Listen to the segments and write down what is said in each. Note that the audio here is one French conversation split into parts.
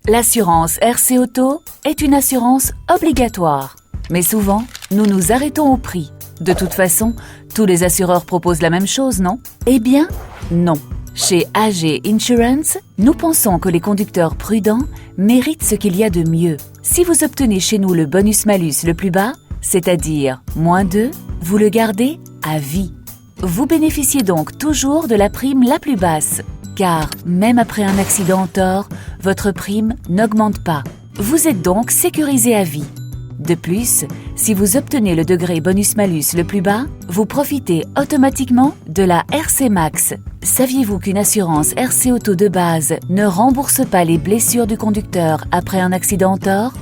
L'assurance RC Auto est une assurance obligatoire. Mais souvent, nous nous arrêtons au prix. De toute façon, tous les assureurs proposent la même chose, non? Eh bien, non. Chez AG Insurance, nous pensons que les conducteurs prudents méritent ce qu'il y a de mieux. Si vous obtenez chez nous le bonus-malus le plus bas, c'est-à-dire -2, vous le gardez à vie. Vous bénéficiez donc toujours de la prime la plus basse, car même après un accident en tort, votre prime n'augmente pas. Vous êtes donc sécurisé à vie. De plus, si vous obtenez le degré bonus-malus le plus bas, vous profitez automatiquement de la RC Max. Saviez-vous qu'une assurance RC Auto de base ne rembourse pas les blessures du conducteur après un accident en tort?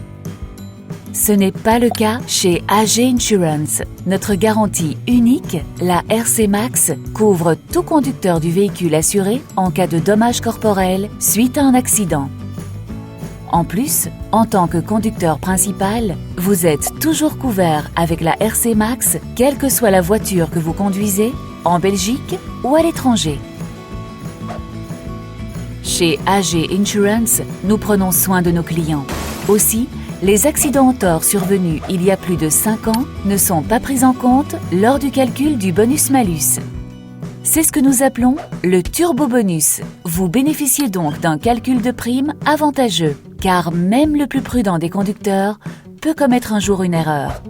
Ce n'est pas le cas chez AG Insurance. Notre garantie unique, la RC Max, couvre tout conducteur du véhicule assuré en cas de dommages corporels suite à un accident. En plus, en tant que conducteur principal, vous êtes toujours couvert avec la RC Max, quelle que soit la voiture que vous conduisez, en Belgique ou à l'étranger. Chez AG Insurance, nous prenons soin de nos clients. Aussi, les accidents en tort survenus il y a plus de 5 ans ne sont pas pris en compte lors du calcul du bonus-malus. C'est ce que nous appelons le turbo-bonus. Vous bénéficiez donc d'un calcul de prime avantageux, car même le plus prudent des conducteurs peut commettre un jour une erreur.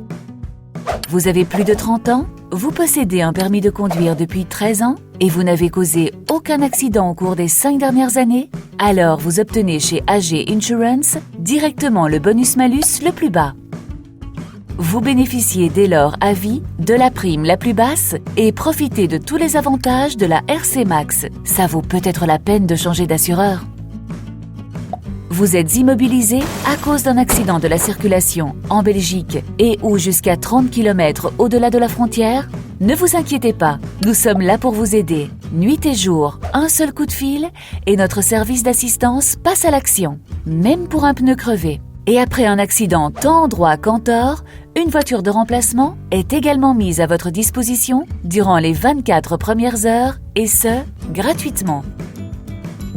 Vous avez plus de 30 ans, vous possédez un permis de conduire depuis 13 ans et vous n'avez causé aucun accident au cours des 5 dernières années? Alors vous obtenez chez AG Insurance directement le bonus-malus le plus bas. Vous bénéficiez dès lors à vie de la prime la plus basse et profitez de tous les avantages de la RC Max. Ça vaut peut-être la peine de changer d'assureur. Vous êtes immobilisé à cause d'un accident de la circulation en Belgique et ou jusqu'à 30 km au-delà de la frontière? Ne vous inquiétez pas, nous sommes là pour vous aider. Nuit et jour, un seul coup de fil et notre service d'assistance passe à l'action, même pour un pneu crevé. Et après un accident tant en droit qu'en tort, une voiture de remplacement est également mise à votre disposition durant les 24 premières heures et ce, gratuitement.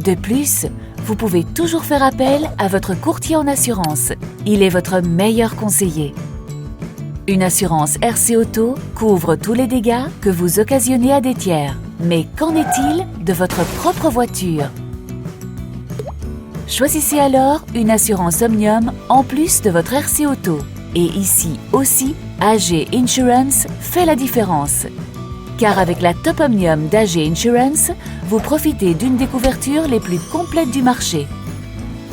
De plus, vous pouvez toujours faire appel à votre courtier en assurance. Il est votre meilleur conseiller. Une assurance RC Auto couvre tous les dégâts que vous occasionnez à des tiers. Mais qu'en est-il de votre propre voiture? Choisissez alors une assurance Omnium en plus de votre RC Auto. Et ici aussi, AG Insurance fait la différence. Car avec la Top Omnium d'AG Insurance, vous profitez d'une des couvertures les plus complètes du marché.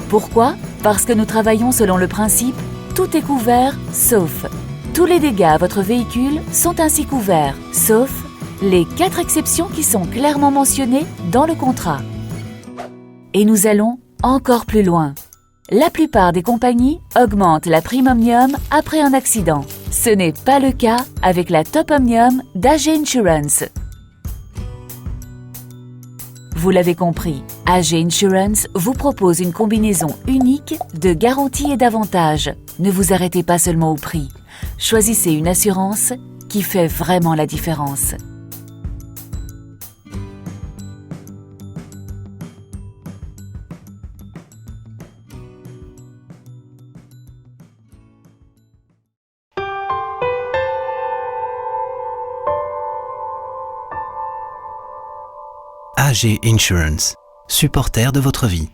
Pourquoi? Parce que nous travaillons selon le principe « tout est couvert, sauf ». Tous les dégâts à votre véhicule sont ainsi couverts, sauf les 4 exceptions qui sont clairement mentionnées dans le contrat. Et nous allons encore plus loin. La plupart des compagnies augmentent la prime Omnium après un accident. Ce n'est pas le cas avec la Top Omnium d'AG Insurance. Vous l'avez compris, AG Insurance vous propose une combinaison unique de garanties et d'avantages. Ne vous arrêtez pas seulement au prix. Choisissez une assurance qui fait vraiment la différence. AG Insurance, supporter de votre vie.